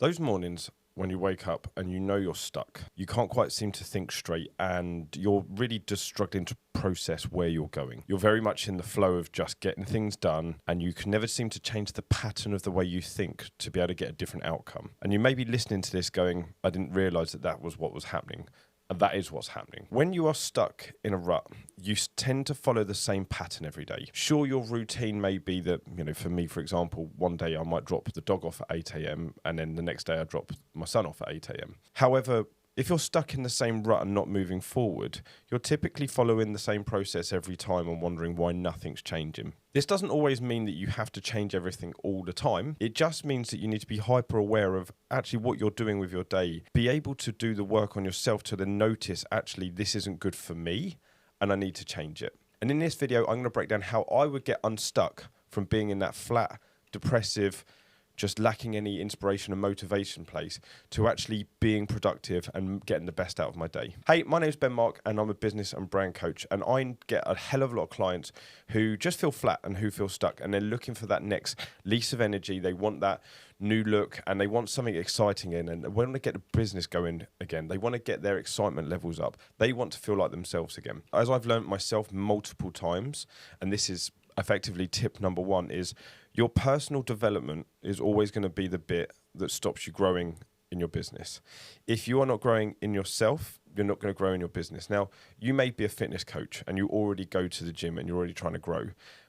Those mornings when you wake up and you know you're stuck, you can't quite seem to think straight, and you're really just struggling to process where you're going. You're very much in the flow of just getting things done, and you can never seem to change the pattern of the way you think to be able to get a different outcome. And you may be listening to this going, I didn't realize that was what was happening. And that is what's happening. When you are stuck in a rut, you tend to follow the same pattern every day. Sure, your routine may be that, for me, for example, one day I might drop the dog off at 8 a.m. and then the next day I drop my son off at 8 a.m. However, if you're stuck in the same rut and not moving forward, you're typically following the same process every time and wondering why nothing's changing. This doesn't always mean that you have to change everything all the time. It just means that you need to be hyper aware of actually what you're doing with your day. Be able to do the work on yourself to then notice, actually, this isn't good for me and I need to change it. And in this video, I'm going to break down how I would get unstuck from being in that flat, depressive, just lacking any inspiration and motivation place to actually being productive and getting the best out of my day. Hey, my name's Ben Mark and I'm a business and brand coach, and I get a hell of a lot of clients who just feel flat and who feel stuck, and they're looking for that next lease of energy. They want that new look and they want something exciting in, and when they get the business going again, they want to get their excitement levels up. They want to feel like themselves again. As I've learned myself multiple times, and this is effectively tip number one, is your personal development is always going to be the bit that stops you growing in your business. If you are not growing in yourself, you're not going to grow in your business. Now, you may be a fitness coach and you already go to the gym and you're already trying to grow.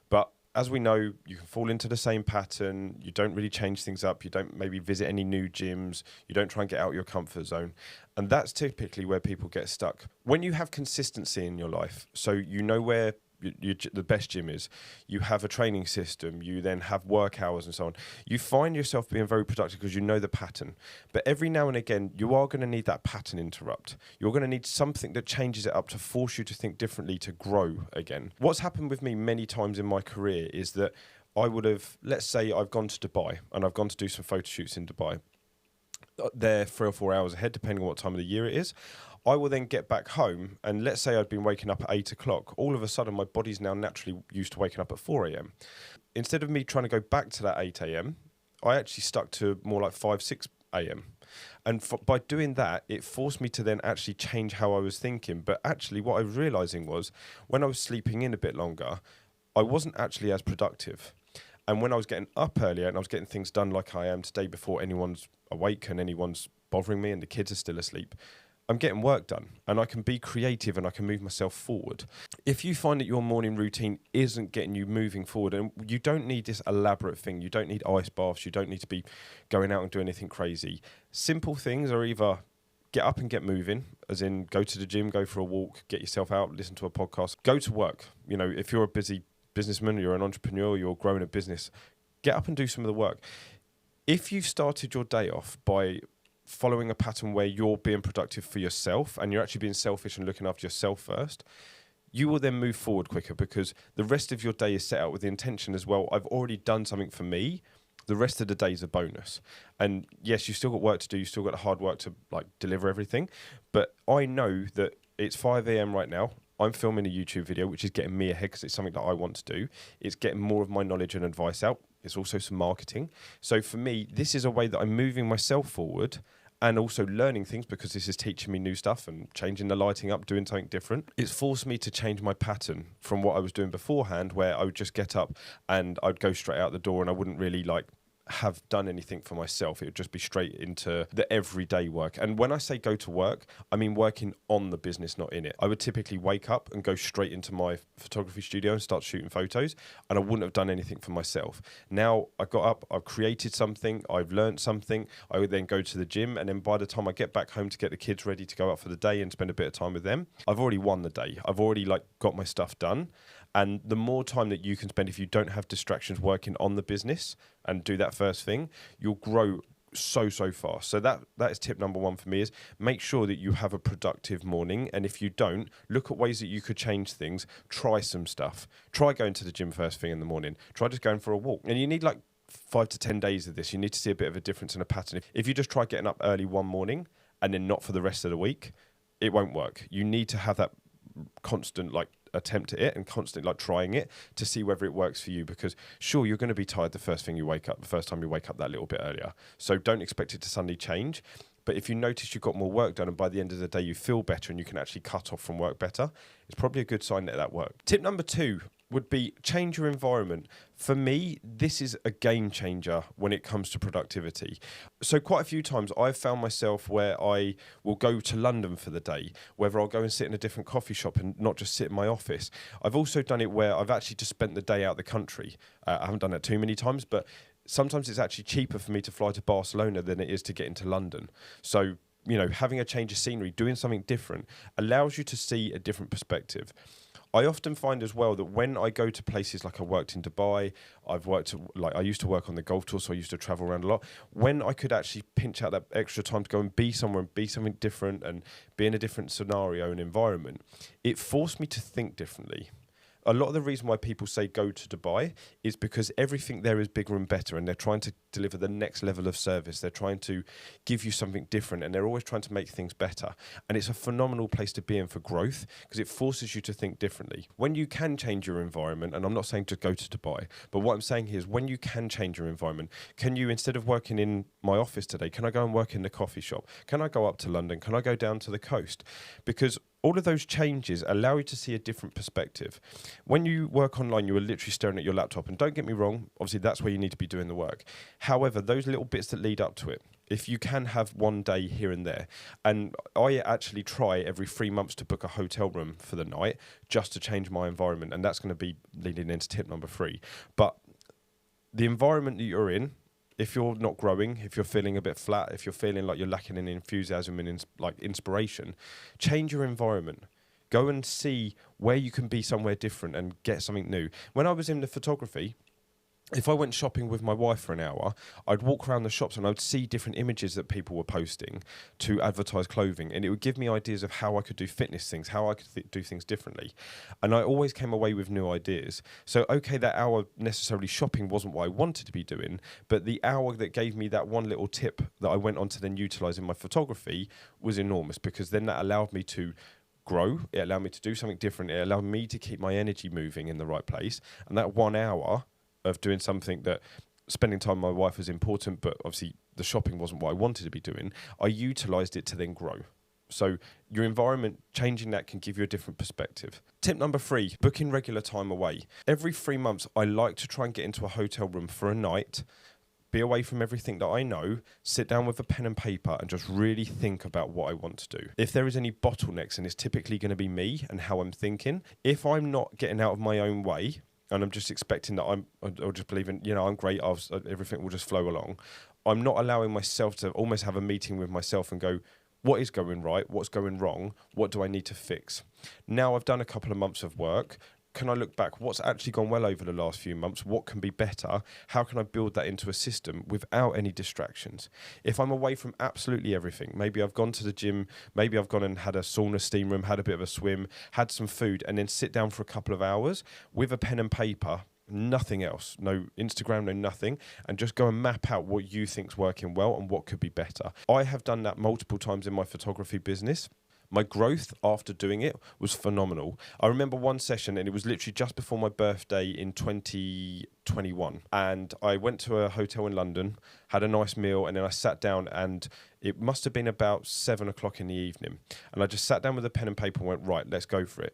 But as we know, you can fall into the same pattern. You don't really change things up. You don't maybe visit any new gyms. You don't try and get out your comfort zone. And that's typically where people get stuck. When you have consistency in your life, so you know where the best gym is, you have a training system, you then have work hours and so on, you find yourself being very productive because you know the pattern. But every now and again, you are going to need that pattern interrupt. You're going to need something that changes it up to force you to think differently, to grow again. What's happened with me many times in my career is that I would have, let's say I've gone to Dubai and I've gone to do some photo shoots in Dubai. They're 3 or 4 hours ahead, depending on what time of the year it is. I will then get back home, and let's say I'd been waking up at 8 o'clock. All of a sudden, my body's now naturally used to waking up at 4 a.m. Instead of me trying to go back to that 8 a.m., I actually stuck to more like 5, 6 a.m. And by doing that, it forced me to then actually change how I was thinking. But actually, what I was realizing was when I was sleeping in a bit longer, I wasn't actually as productive. And when I was getting up earlier and I was getting things done like I am today before anyone's awake and anyone's bothering me and the kids are still asleep, I'm getting work done and I can be creative and I can move myself forward. If you find that your morning routine isn't getting you moving forward, and you don't need this elaborate thing, you don't need ice baths, you don't need to be going out and doing anything crazy. Simple things are either get up and get moving, as in go to the gym, go for a walk, get yourself out, listen to a podcast, go to work. If you're a busy businessman, you're an entrepreneur, you're growing a business, get up and do some of the work. If you've started your day off by following a pattern where you're being productive for yourself and you're actually being selfish and looking after yourself first, you will then move forward quicker because the rest of your day is set out with the intention as well. I've already done something for me. The rest of the day is a bonus. And yes, you've still got work to do. You've still got the hard work to deliver everything. But I know that it's 5 a.m. right now. I'm filming a YouTube video, which is getting me ahead because it's something that I want to do. It's getting more of my knowledge and advice out. It's also some marketing. So for me, this is a way that I'm moving myself forward and also learning things because this is teaching me new stuff and changing the lighting up, doing something different. It's forced me to change my pattern from what I was doing beforehand, where I would just get up and I'd go straight out the door and I wouldn't really have done anything for myself. It would just be straight into the everyday work. And when I say go to work, I mean working on the business, not in it. I would typically wake up and go straight into my photography studio and start shooting photos, and I wouldn't have done anything for myself. Now I got up, I've created something, I've learned something, I would then go to the gym, and then by the time I get back home to get the kids ready to go out for the day and spend a bit of time with them, I've already won the day. I've already got my stuff done. And the more time that you can spend, if you don't have distractions working on the business and do that first thing, you'll grow so fast. So that is tip number one for me, is make sure that you have a productive morning. And if you don't, look at ways that you could change things. Try some stuff. Try going to the gym first thing in the morning. Try just going for a walk. And you need 5 to 10 days of this. You need to see a bit of a difference in a pattern. If you just try getting up early one morning and then not for the rest of the week, it won't work. You need to have that constant attempt at it and constantly like trying it to see whether it works for you. Because sure, you're going to be tired the first time you wake up that little bit earlier. So don't expect it to suddenly change. But if you notice you've got more work done and by the end of the day you feel better and you can actually cut off from work better, it's probably a good sign that worked. Tip number 2 would be change your environment. For me, this is a game changer when it comes to productivity. So quite a few times I've found myself where I will go to London for the day, whether I'll go and sit in a different coffee shop and not just sit in my office. I've also done it where I've actually just spent the day out the country. I haven't done that too many times, but sometimes it's actually cheaper for me to fly to Barcelona than it is to get into London. So, having a change of scenery, doing something different allows you to see a different perspective. I often find as well that when I go to places like I worked in Dubai, I used to work on the golf tour, so I used to travel around a lot. When I could actually pinch out that extra time to go and be somewhere and be something different and be in a different scenario and environment, it forced me to think differently. A lot of the reason why people say go to Dubai is because everything there is bigger and better, and they're trying to deliver the next level of service. They're trying to give you something different, and they're always trying to make things better. And it's a phenomenal place to be in for growth because it forces you to think differently. When you can change your environment, and I'm not saying to go to Dubai, but what I'm saying here is when you can change your environment, can you, instead of working in my office today, can I go and work in the coffee shop? Can I go up to London? Can I go down to the coast? Because all of those changes allow you to see a different perspective. When you work online, you are literally staring at your laptop. And don't get me wrong, obviously that's where you need to be doing the work. However, those little bits that lead up to it, if you can have one day here and there, and I actually try every 3 months to book a hotel room for the night just to change my environment. And that's going to be leading into tip number 3. But the environment that you're in, if you're not growing, if you're feeling a bit flat, if you're feeling like you're lacking in enthusiasm and inspiration, change your environment. Go and see where you can be somewhere different and get something new. When I was in the photography, if I went shopping with my wife for an hour, I'd walk around the shops and I'd see different images that people were posting to advertise clothing. And it would give me ideas of how I could do fitness things, how I could do things differently. And I always came away with new ideas. So, okay, that hour necessarily shopping wasn't what I wanted to be doing, but the hour that gave me that one little tip that I went on to then utilize in my photography was enormous, because then that allowed me to grow. It allowed me to do something different. It allowed me to keep my energy moving in the right place. And that 1 hour of doing something that spending time with my wife was important, but obviously the shopping wasn't what I wanted to be doing, I utilised it to then grow. So your environment, changing that can give you a different perspective. Tip number 3, booking regular time away. Every 3 months, I like to try and get into a hotel room for a night, be away from everything that I know, sit down with a pen and paper and just really think about what I want to do. If there is any bottlenecks, and it's typically going to be me and how I'm thinking, if I'm not getting out of my own way, and I'm just expecting that or just believing, I'm great, everything will just flow along, I'm not allowing myself to almost have a meeting with myself and go, what is going right? What's going wrong? What do I need to fix? Now I've done a couple of months of work. Can I look back? What's actually gone well over the last few months? What can be better? How can I build that into a system without any distractions? If I'm away from absolutely everything, maybe I've gone to the gym, maybe I've gone and had a sauna steam room, had a bit of a swim, had some food, and then sit down for a couple of hours with a pen and paper, nothing else, no Instagram, no nothing, and just go and map out what you think's working well and what could be better. I have done that multiple times in my photography business. My growth after doing it was phenomenal. I remember one session, and it was literally just before my birthday in 2021. And I went to a hotel in London, had a nice meal, and then I sat down, and it must have been about 7 o'clock in the evening. And I just sat down with a pen and paper and went, right, let's go for it.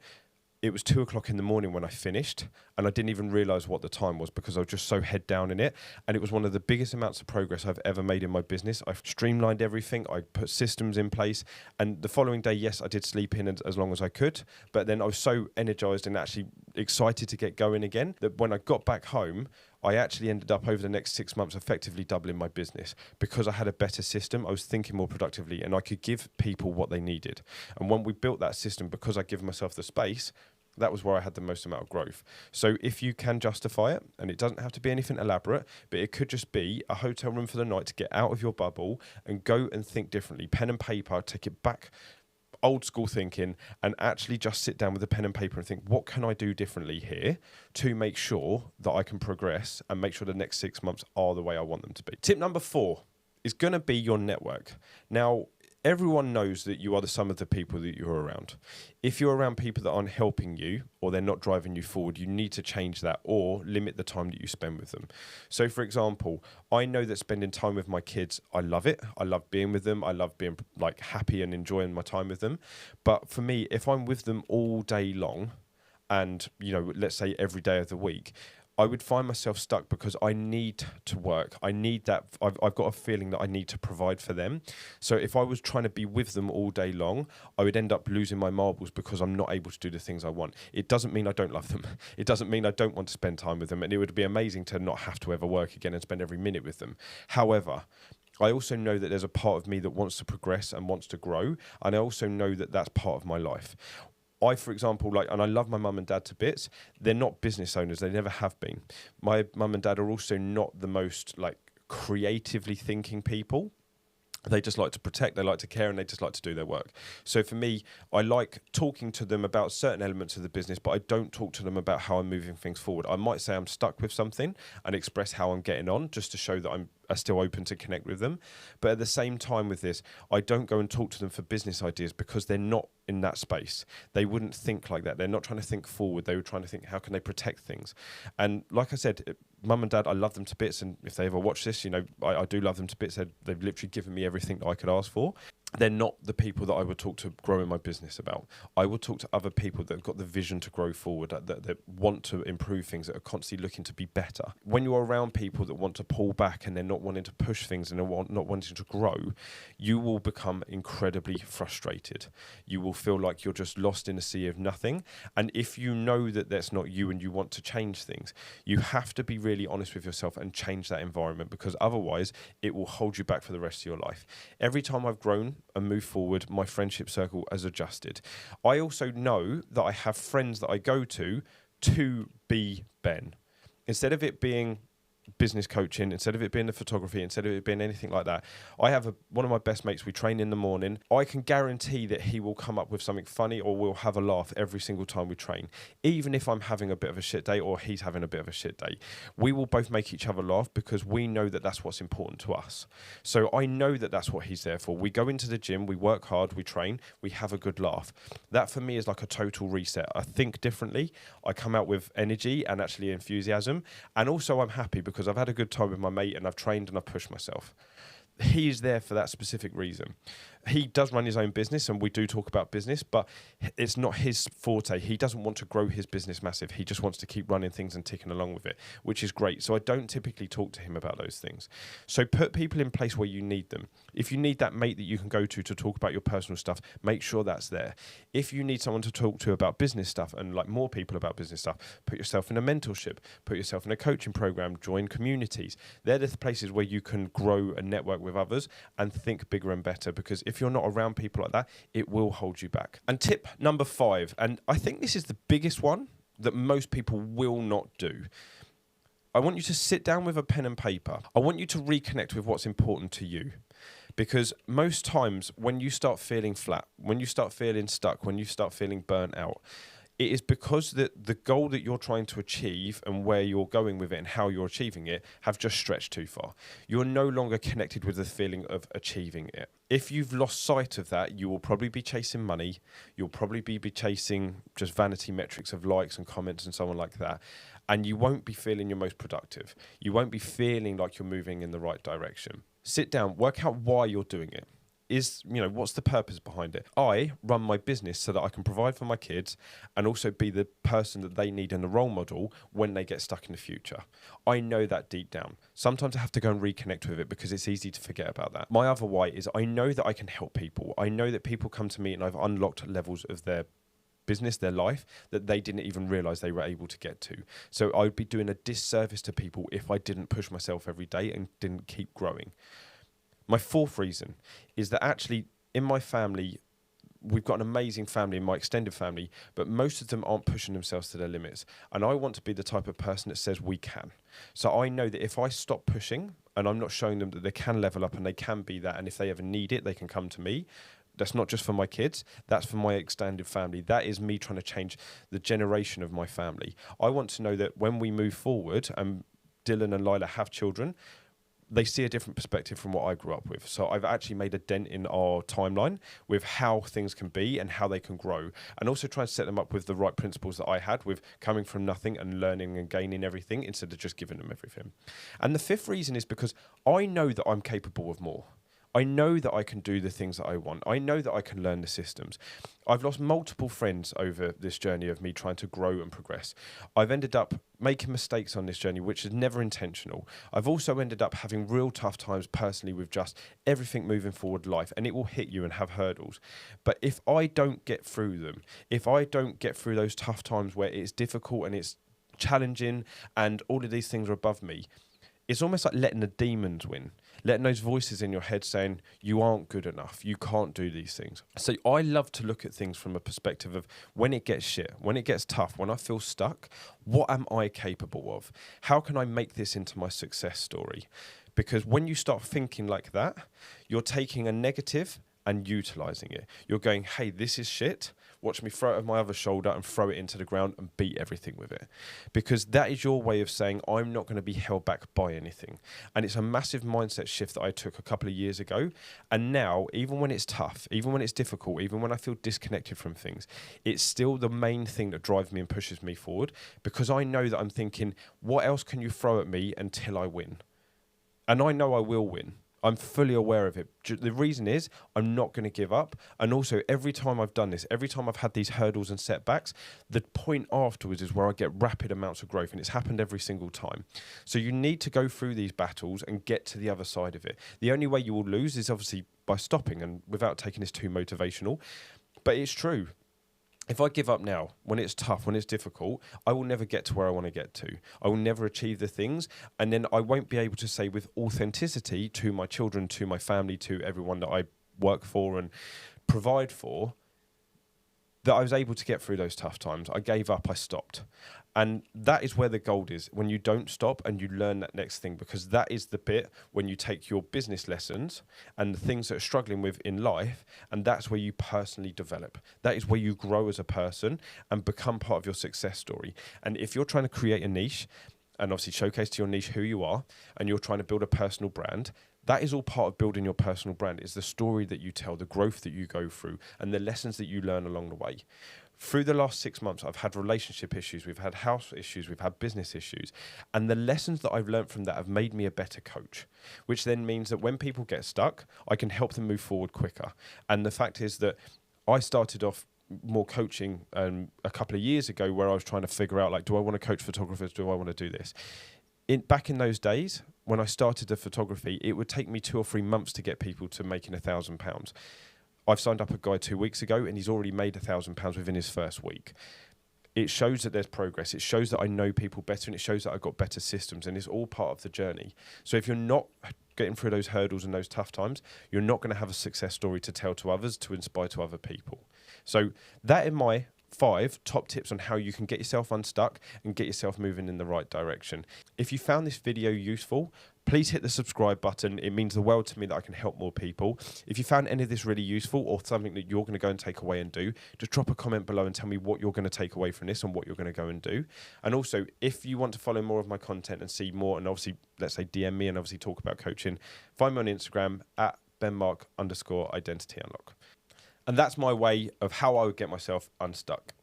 It was 2 o'clock in the morning when I finished, and I didn't even realise what the time was because I was just so head down in it. And it was one of the biggest amounts of progress I've ever made in my business. I've streamlined everything. I put systems in place. And the following day, yes, I did sleep in as long as I could. But then I was so energised and actually excited to get going again that when I got back home, I actually ended up over the next 6 months effectively doubling my business because I had a better system. I was thinking more productively and I could give people what they needed. And when we built that system, because I give myself the space, that was where I had the most amount of growth. So if you can justify it, and it doesn't have to be anything elaborate, but it could just be a hotel room for the night to get out of your bubble and go and think differently. Pen and paper, take it back, old school thinking, and actually just sit down with a pen and paper and think, what can I do differently here to make sure that I can progress and make sure the next 6 months are the way I want them to be. Tip number 4 is going to be your network. Now, Everyone knows that you are the sum of the people that you're around. If you're around people that aren't helping you or they're not driving you forward, you need to change that or limit the time that you spend with them. So, for example, I know that spending time with my kids, I love it. I love being with them. I love being like happy and enjoying my time with them. But for me, if I'm with them all day long and, you know, let's say every day of the week, I would find myself stuck because I need to work. I need that. I've got a feeling that I need to provide for them. So if I was trying to be with them all day long, I would end up losing my marbles because I'm not able to do the things I want. It doesn't mean I don't love them. It doesn't mean I don't want to spend time with them. And it would be amazing to not have to ever work again and spend every minute with them. However, I also know that there's a part of me that wants to progress and wants to grow. And I also know that that's part of my life. For example, and I love my mum and dad to bits. They're not business owners. They never have been. My mum and dad are also not the most creatively thinking people. They just like to protect, they like to care, and they just like to do their work. So for me, I like talking to them about certain elements of the business, but I don't talk to them about how I'm moving things forward. I might say I'm stuck with something and express how I'm getting on just to show that I'm still open to connect with them. But at the same time with this, I don't go and talk to them for business ideas because they're not in that space. They wouldn't think like that. They're not trying to think forward. They were trying to think, how can they protect things? And like I said, mum and dad, I love them to bits. And if they ever watch this, I do love them to bits. They've literally given me everything that I could ask for. They're not the people that I would talk to growing my business about. I would talk to other people that have got the vision to grow forward, that want to improve things, that are constantly looking to be better. When you're around people that want to pull back and they're not wanting to push things and they're not wanting to grow, you will become incredibly frustrated. You will feel like you're just lost in a sea of nothing. And if you know that that's not you and you want to change things, you have to be really honest with yourself and change that environment, because otherwise it will hold you back for the rest of your life. Every time I've grown and moved forward, my friendship circle has adjusted. I also know that I have friends that I go to be Ben. Instead of it being business coaching, instead of it being the photography, instead of it being anything like that, I have one of my best mates. We train in the morning. I can guarantee that he will come up with something funny or we'll have a laugh every single time we train. Even if I'm having a bit of a shit day or he's having a bit of a shit day, we will both make each other laugh because we know that that's what's important to us. So I know that that's what he's there for. We go into the gym, we work hard, we train, we have a good laugh. That for me is like a total reset. I think differently. I come out with energy and actually enthusiasm. And also I'm happy because I've had a good time with my mate and I've trained and I've pushed myself. He's there for that specific reason. He does run his own business and we do talk about business, but it's not his forte. He doesn't want to grow his business massive. He just wants to keep running things and ticking along with it, which is great. So I don't typically talk to him about those things. So put people in place where you need them. If you need that mate that you can go to talk about your personal stuff, make sure that's there. If you need someone to talk to about business stuff and more people about business stuff, put yourself in a mentorship, put yourself in a coaching program, join communities. They're the places where you can grow and network with others and think bigger and better, because if you're not around people like that, it will hold you back. And tip number 5, and I think this is the biggest one that most people will not do. I want you to sit down with a pen and paper. I want you to reconnect with what's important to you. Because most times when you start feeling flat, when you start feeling stuck, when you start feeling burnt out, it is because the goal that you're trying to achieve and where you're going with it and how you're achieving it have just stretched too far. You're no longer connected with the feeling of achieving it. If you've lost sight of that, you will probably be chasing money. You'll probably be chasing just vanity metrics of likes and comments and so on like that. And you won't be feeling your most productive. You won't be feeling like you're moving in the right direction. Sit down, work out why you're doing it. What's the purpose behind it? I run my business so that I can provide for my kids and also be the person that they need and the role model when they get stuck in the future. I know that deep down. Sometimes I have to go and reconnect with it because it's easy to forget about that. My other why is I know that I can help people. I know that people come to me and I've unlocked levels of their business, their life, that they didn't even realize they were able to get to. So I would be doing a disservice to people if I didn't push myself every day and didn't keep growing. My 4th reason is that actually in my family, we've got an amazing family in my extended family, but most of them aren't pushing themselves to their limits. And I want to be the type of person that says we can. So I know that if I stop pushing and I'm not showing them that they can level up and they can be that, and if they ever need it, they can come to me. That's not just for my kids, that's for my extended family. That is me trying to change the generation of my family. I want to know that when we move forward and Dylan and Lila have children, they see a different perspective from what I grew up with. So I've actually made a dent in our timeline with how things can be and how they can grow, and also try and set them up with the right principles that I had with coming from nothing and learning and gaining everything instead of just giving them everything. And the fifth reason is because I know that I'm capable of more. I know that I can do the things that I want. I know that I can learn the systems. I've lost multiple friends over this journey of me trying to grow and progress. I've ended up making mistakes on this journey, which is never intentional. I've also ended up having real tough times personally with just everything moving forward life, and it will hit you and have hurdles. But if I don't get through them, if I don't get through those tough times where it's difficult and it's challenging and all of these things are above me, it's almost like letting the demons win, letting those voices in your head saying, you aren't good enough, you can't do these things. So I love to look at things from a perspective of when it gets shit, when it gets tough, when I feel stuck, what am I capable of? How can I make this into my success story? Because when you start thinking like that, you're taking a negative and utilizing it. You're going, hey, this is shit. Watch me throw it over my other shoulder and throw it into the ground and beat everything with it. Because that is your way of saying, I'm not going to be held back by anything. And it's a massive mindset shift that I took a couple of years ago. And now, even when it's tough, even when it's difficult, even when I feel disconnected from things, it's still the main thing that drives me and pushes me forward, because I know that I'm thinking, what else can you throw at me until I win? And I know I will win. I'm fully aware of it. The reason is I'm not going to give up. And also, every time I've done this, every time I've had these hurdles and setbacks, the point afterwards is where I get rapid amounts of growth. And it's happened every single time. So you need to go through these battles and get to the other side of it. The only way you will lose is obviously by stopping, and without taking this too motivational. But it's true. If I give up now, when it's tough, when it's difficult, I will never get to where I want to get to. I will never achieve the things. And then I won't be able to say with authenticity to my children, to my family, to everyone that I work for and provide for, that I was able to get through those tough times. I gave up, I stopped. And that is where the gold is, when you don't stop and you learn that next thing, because that is the bit when you take your business lessons and the things that are struggling with in life, and that's where you personally develop. That is where you grow as a person and become part of your success story. And if you're trying to create a niche and obviously showcase to your niche who you are, and you're trying to build a personal brand, that is all part of building your personal brand. It's the story that you tell, the growth that you go through, and the lessons that you learn along the way. Through the last 6 months, I've had relationship issues, we've had house issues, we've had business issues. And the lessons that I've learned from that have made me a better coach, which then means that when people get stuck, I can help them move forward quicker. And the fact is that I started off more coaching a couple of years ago, where I was trying to figure out, like, do I want to coach photographers? Do I want to do this? Back in those days, when I started the photography, it would take me 2 or 3 months to get people to making £1,000. I've signed up a guy 2 weeks ago and he's already made £1,000 within his first week. It shows that there's progress. It shows that I know people better, and it shows that I've got better systems, and it's all part of the journey. So if you're not getting through those hurdles and those tough times, you're not going to have a success story to tell to others, to inspire to other people. So that is my 5 top tips on how you can get yourself unstuck and get yourself moving in the right direction. If you found this video useful, please hit the subscribe button. It means the world to me that I can help more people. If you found any of this really useful, or something that you're going to go and take away and do, just drop a comment below and tell me what you're going to take away from this and what you're going to go and do. And also, if you want to follow more of my content and see more, and obviously, let's say DM me and obviously talk about coaching, find me on Instagram at benmark_identity unlock. And that's my way of how I would get myself unstuck.